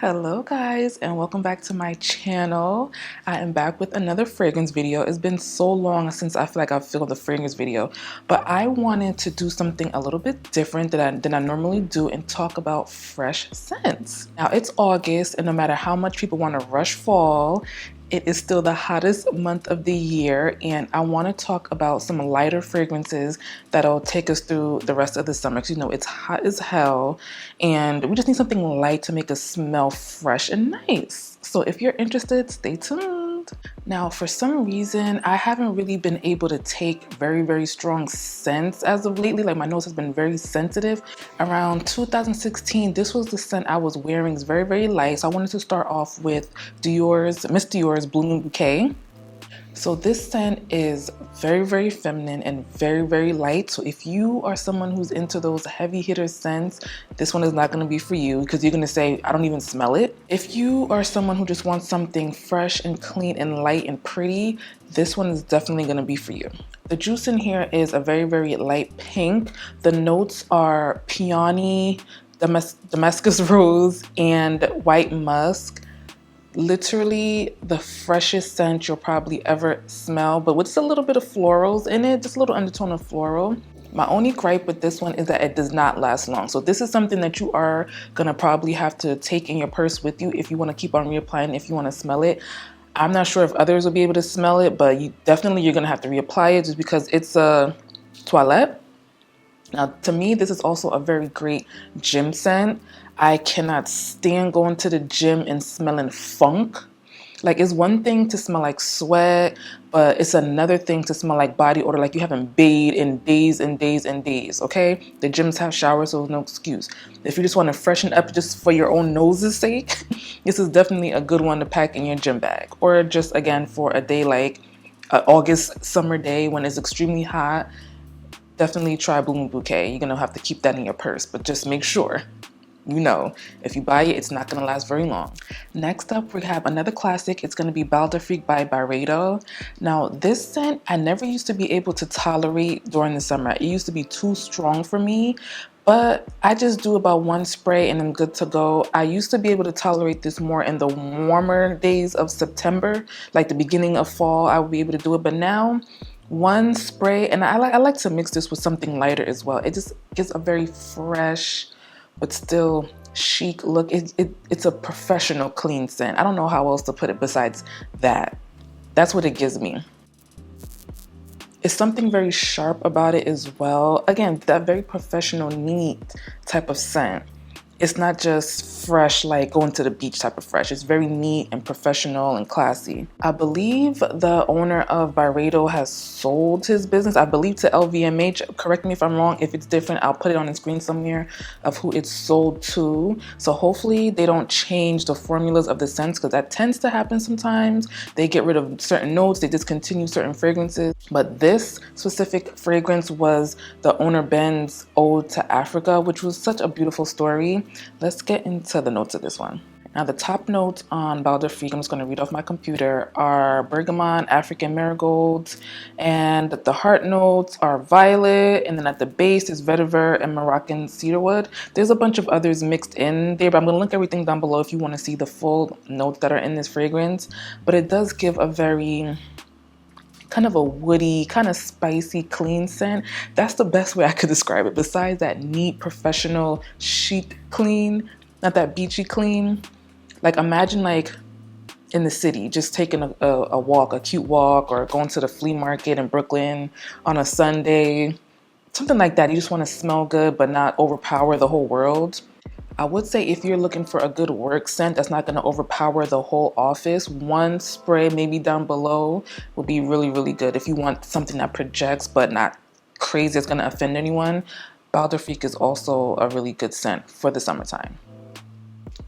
Hello guys, and welcome back to my channel. I am back with another fragrance video. It's been so long since I feel like I've filmed a fragrance video, but I wanted to do something a little bit different than I normally do and talk about fresh scents. Now it's August, and no matter how much people want to rush fall, it is still the hottest month of the year, and I want to talk about some lighter fragrances that'll take us through the rest of the summer. Because you know it's hot as hell, and we just need something light to make us smell fresh and nice. So if you're interested, stay tuned. Now, for some reason, I haven't really been able to take very strong scents as of lately. Like my nose has been very sensitive. Around 2016, this was the scent I was wearing. It's very light. So I wanted to start off with Miss Dior's Blooming Bouquet. So this scent is very feminine and very light. So if you are someone who's into those heavy hitter scents, this one is not going to be for you because you're going to say, I don't even smell it. If you are someone who just wants something fresh and clean and light and pretty, this one is definitely going to be for you. The juice in here is a very light pink. The notes are peony, Damascus rose, and white musk. Literally the freshest scent you'll probably ever smell, but with just a little bit of florals in it, just a little undertone of floral. My only gripe with this one is that it does not last long. So this is something that you are gonna probably have to take in your purse with you if you want to keep on reapplying, if you want to smell it. I'm not sure if others will be able to smell it, but you're gonna have to reapply it just because it's a toilette. Now, to me, this is also a very great gym scent. I cannot stand going to the gym and smelling funk. Like, it's one thing to smell like sweat, but it's another thing to smell like body odor, like you haven't bathed in days and days, okay? The gyms have showers, so there's no excuse. If you just want to freshen up just for your own nose's sake, this is definitely a good one to pack in your gym bag. Or just, again, for a day like an August summer day when it's extremely hot, definitely try Blooming Bouquet. You're gonna have to keep that in your purse, but just make sure, you know, if you buy it, it's not gonna last very long. Next up, we have another classic. It's gonna be Bal d'Afrique by Byredo. Now, this scent, I never used to be able to tolerate during the summer. It used to be too strong for me, but I just do about one spray and I'm good to go. I used to be able to tolerate this more in the warmer days of September, like the beginning of fall, I would be able to do it, but now, one spray, and I like to mix this with something lighter as well. It just gives a very fresh but still chic look. It's a professional clean scent. I don't know how else to put it besides that. That's what it gives me. It's something very sharp about it as well. Again, that very professional, neat type of scent. It's not just fresh, like going to the beach type of fresh. It's very neat and professional and classy. I believe the owner of Byredo has sold his business, I believe, to LVMH. Correct me if I'm wrong. If it's different, I'll put it on the screen somewhere of who it's sold to. So hopefully they don't change the formulas of the scents, because that tends to happen sometimes. They get rid of certain notes, they discontinue certain fragrances. But this specific fragrance was the owner Ben's Ode to Africa, which was such a beautiful story. Let's get into the notes of this one. Now, the top notes on Bal d'Afrique, I'm just going to read off my computer, are bergamot, African marigolds, and the heart notes are violet, and then at the base is vetiver and Moroccan cedarwood. There's a bunch of others mixed in there, but I'm going to link everything down below if you want to see the full notes that are in this fragrance. But it does give a very kind of a woody, kind of spicy, clean scent. That's the best way I could describe it. Besides that neat, professional, chic clean, not that beachy clean. Like, imagine like in the city, just taking a walk, a cute walk, or going to the flea market in Brooklyn on a Sunday. Something like that. You just want to smell good, but not overpower the whole world. I would say if you're looking for a good work scent that's not going to overpower the whole office, one spray maybe down below will be really good. If you want something that projects but not crazy, it's going to offend anyone, Bal d'Afrique is also a really good scent for the summertime.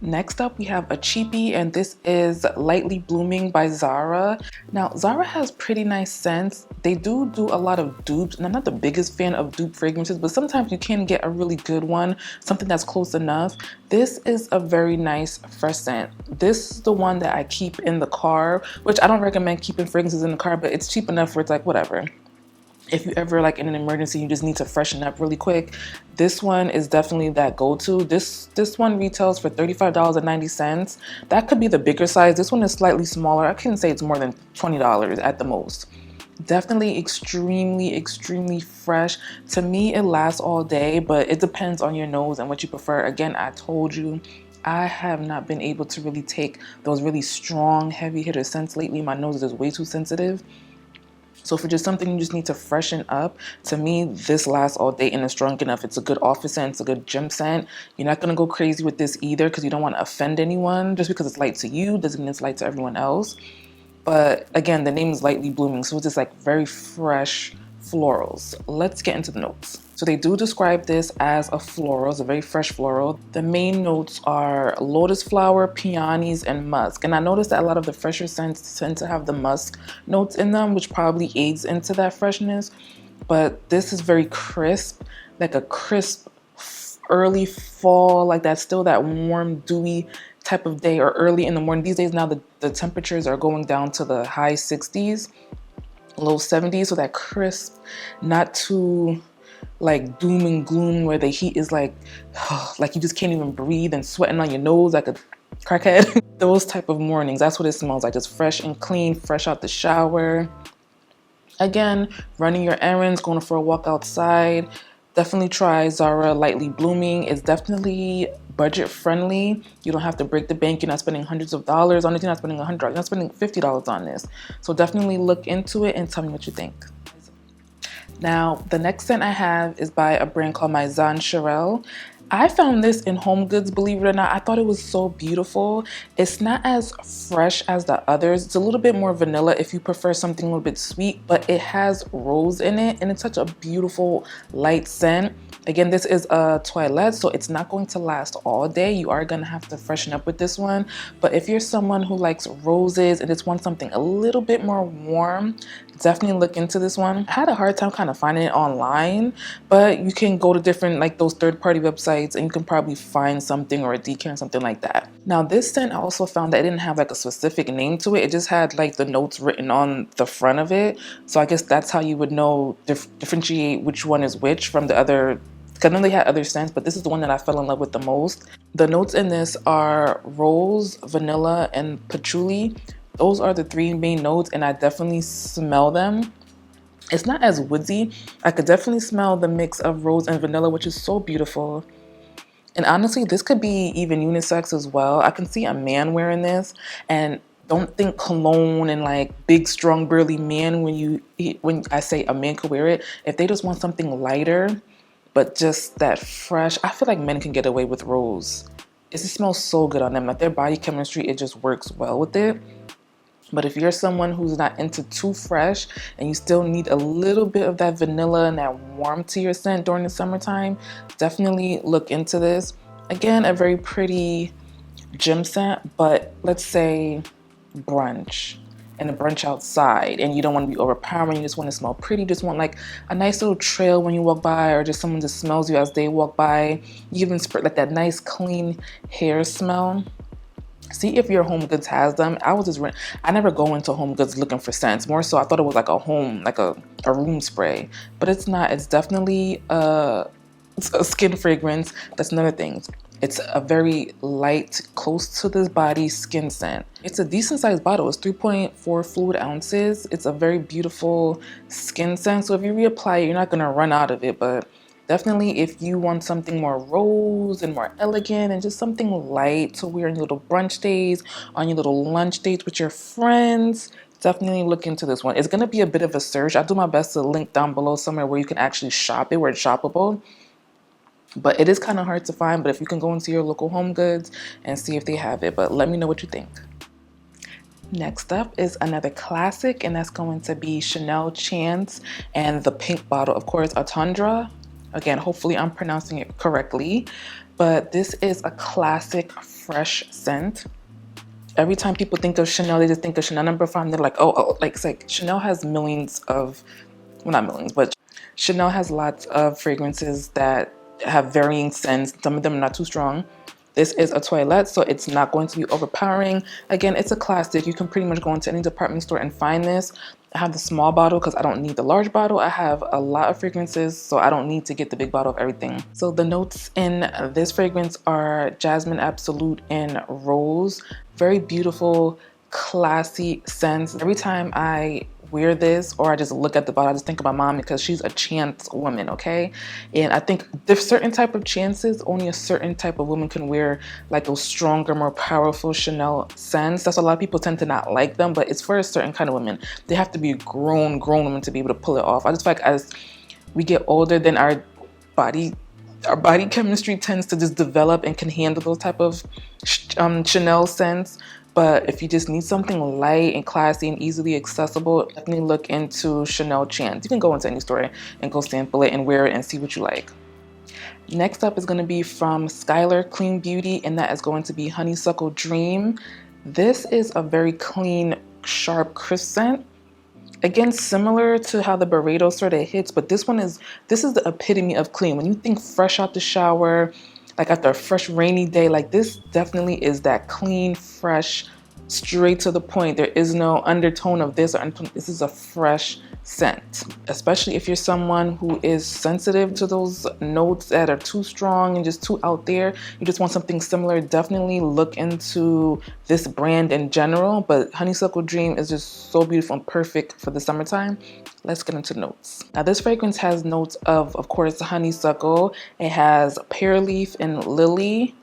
Next up, we have a cheapie, and this is Lightly Blooming by Zara. Now, Zara has pretty nice scents. They do a lot of dupes, and I'm not the biggest fan of dupe fragrances, but sometimes you can get a really good one, something that's close enough. This is a very nice fresh scent. This is the one that I keep in the car, which I don't recommend keeping fragrances in the car, but it's cheap enough where it's like, whatever. if you ever like in an emergency, you just need to freshen up really quick, this one is definitely that go-to. This one retails for $35.90. That could be the bigger size. This one is slightly smaller. I couldn't say it's more than $20 at the most. Definitely extremely fresh. To me, it lasts all day, but it depends on your nose and what you prefer. Again, I told you, I have not been able to really take those really strong heavy hitter scents lately. My nose is way too sensitive. So for just something you just need to freshen up, to me, this lasts all day and is strong enough. It's a good office scent, it's a good gym scent. You're not gonna go crazy with this either because you don't want to offend anyone. Just because it's light to you doesn't mean it's light to everyone else. But again, the name is Lightly Blooming, so it's just like very fresh florals. Let's get into the notes. So they do describe this as a floral, it's a very fresh floral. The main notes are lotus flower, peonies, and musk. And I noticed that a lot of the fresher scents tend to have the musk notes in them, which probably aids into that freshness. But this is very crisp, like a crisp early fall, like that's still that warm, dewy type of day or early in the morning. These days now the temperatures are going down to the high 60s, low 70s, so that crisp, not too like doom and gloom where the heat is like like you just can't even breathe and sweating on your nose like a crackhead. Those type of mornings, that's what it smells like, just fresh and clean, fresh out the shower. Again, running your errands, going for a walk outside. Definitely try Zara Lightly Blooming. It's definitely budget friendly. You don't have to break the bank. You're not spending hundreds of dollars on it. You're not spending $100. You're not spending $50 on this. So definitely look into it and tell me what you think. Now, the next scent I have is by a brand called Maison Cherelle. I found this in Home Goods, believe it or not. I thought it was so beautiful. It's not as fresh as the others. It's a little bit more vanilla if you prefer something a little bit sweet, but it has rose in it and it's such a beautiful light scent. Again, this is a toilette, so it's not going to last all day. You are gonna have to freshen up with this one. But if you're someone who likes roses and just wants something a little bit more warm, definitely look into this one. I had a hard time kind of finding it online, but you can go to different like those third-party websites and you can probably find something or a decant, something like that. Now this scent, I also found that it didn't have like a specific name to it. It just had like the notes written on the front of it. So I guess that's how you would know, differentiate which one is which from the other. I know they had other scents, but this is the one that I fell in love with the most. The notes in this are rose, vanilla, and patchouli. Those are the three main notes, and I definitely smell them. It's not as woodsy. I could definitely smell the mix of rose and vanilla, which is so beautiful. And honestly, this could be even unisex as well. I can see a man wearing this, and don't think cologne and like big, strong, burly man when I say a man could wear it. If they just want something lighter, but just that fresh, I feel like men can get away with rose. It just smells so good on them. Like their body chemistry, it just works well with it. But if you're someone who's not into too fresh and you still need a little bit of that vanilla and that warmth to your scent during the summertime, definitely look into this. Again, a very pretty gym scent, but let's say brunch and a brunch outside and you don't want to be overpowering, you just want to smell pretty, just want like a nice little trail when you walk by, or just someone just smells you as they walk by. You even spread like that nice clean hair smell. See if your Home Goods has them. I never go into Home Goods looking for scents. More so I thought it was like a home, like a room spray, but it's not. It's definitely it's a skin fragrance. That's another thing. It's a very light, close to the body skin scent. It's a decent sized bottle. It's 3.4 fluid ounces. It's a very beautiful skin scent. So if you reapply it, you're not gonna run out of it, but definitely if you want something more rose and more elegant and just something light to wear on your little brunch days, on your little lunch dates with your friends, definitely look into this one. It's gonna be a bit of a search. I'll do my best to link down below somewhere where you can actually shop it, where it's shoppable. But it is kind of hard to find, but if you can go into your local Home Goods and see if they have it, but let me know what you think. Next up is another classic, and that's going to be Chanel Chance and the pink bottle, of course, Atundra. Again, hopefully I'm pronouncing it correctly, but this is a classic fresh scent. Every time people think of Chanel, they just think of Chanel No. 5. They're like, oh, like it's like Chanel has millions of, well, not millions, but Chanel has lots of fragrances that have varying scents. Some of them are not too strong. This is a toilette, so it's not going to be overpowering. Again, it's a classic. You can pretty much go into any department store and find this. I have the small bottle because I don't need the large bottle. I have a lot of fragrances, so I don't need to get the big bottle of everything. So the notes in this fragrance are jasmine, absolute, and rose. Very beautiful, classy scents. Every time I wear this or I just look at the bottle, I just think of my mom because she's a chance woman, okay? And I think there's certain type of chances, only a certain type of woman can wear like those stronger, more powerful Chanel scents. That's why a lot of people tend to not like them, but it's for a certain kind of women. They have to be grown women to be able to pull it off. I just feel like as we get older, then our body chemistry tends to just develop and can handle those type of Chanel scents. But if you just need something light and classy and easily accessible, definitely look into Chanel Chance. You can go into any store and go sample it and wear it and see what you like. Next up is going to be from Skylar Clean Beauty, and that is going to be Honeysuckle Dream. This is a very clean, sharp, crisp scent. Again, similar to how the Barredo sort of hits, but this is the epitome of clean. When you think fresh out the shower, like after a fresh rainy day, like this definitely is that clean, fresh, straight to the point. There is no undertone of this or undertone. This is a fresh scent, especially if you're someone who is sensitive to those notes that are too strong and just too out there. You just want something similar. Definitely look into this brand in general, but Honeysuckle Dream is just so beautiful and perfect for the summertime. Let's get into notes. Now this fragrance has notes of course, honeysuckle. It has pear leaf and lily.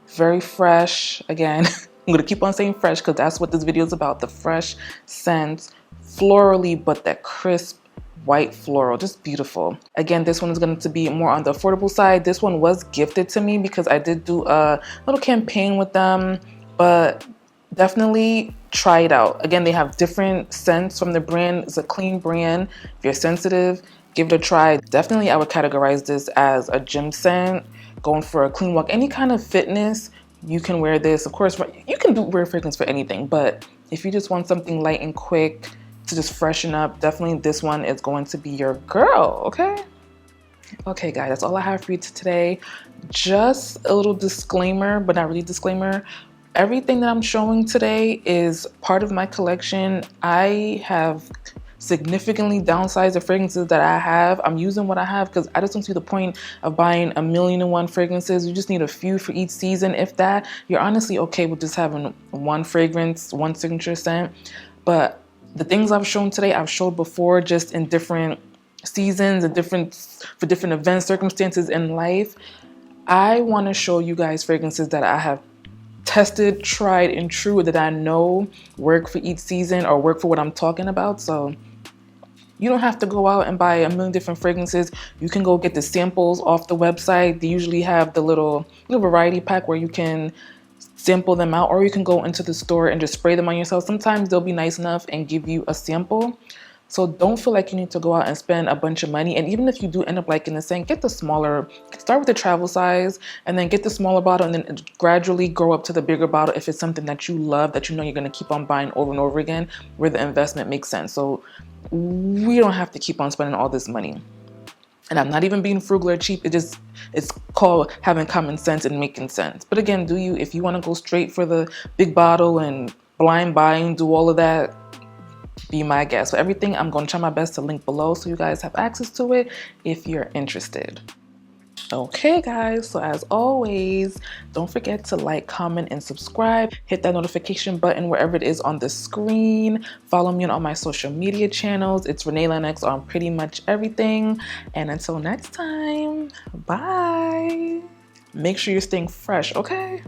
Very fresh. Again, I'm gonna keep on saying fresh because that's what this video is about. The fresh scent, florally, but that crisp white floral, just beautiful. Again, this one is going to be more on the affordable side. This one was gifted to me because I did do a little campaign with them, but definitely try it out. Again, they have different scents from the brand. It's a clean brand. If you're sensitive, give it a try. Definitely, I would categorize this as a gym scent, going for a clean walk, any kind of fitness. You can wear this. Of course, you can wear fragrance for anything, but if you just want something light and quick to just freshen up, definitely this one is going to be your girl, okay? Okay, guys, that's all I have for you today. Just a little disclaimer, but not really disclaimer. Everything that I'm showing today is part of my collection. I have significantly downsized the fragrances that I have. I'm using what I have because I just don't see the point of buying 1,000,001 fragrances. You just need a few for each season. If that, you're honestly okay with just having one fragrance, one signature scent. But the things I've shown today, I've showed before, just in different seasons and for different events, circumstances in life. I want to show you guys fragrances that I have tested, tried, and true, that I know work for each season or work for what I'm talking about. So you don't have to go out and buy 1,000,000 different fragrances. You can go get the samples off the website. They usually have the little variety pack where you can sample them out, or you can go into the store and just spray them on yourself. Sometimes they'll be nice enough and give you a sample. So don't feel like you need to go out and spend a bunch of money. And even if you do end up liking the scent, get the smaller, start with the travel size and then get the smaller bottle and then gradually grow up to the bigger bottle if it's something that you love, that you know you're going to keep on buying over and over again, where the investment makes sense. So we don't have to keep on spending all this money. And I'm not even being frugal or cheap. It's called having common sense and making sense. But again, do you, if you want to go straight for the big bottle and blind buying, do all of that, be my guest. So everything, I'm going to try my best to link below so you guys have access to it if you're interested. Okay guys, so as always, don't forget to like, comment, and subscribe. Hit that notification button wherever it is on the screen. Follow me on all my social media channels. It's RENEE LENNOX on pretty much everything. And until next time, bye. Make sure you're staying fresh, okay?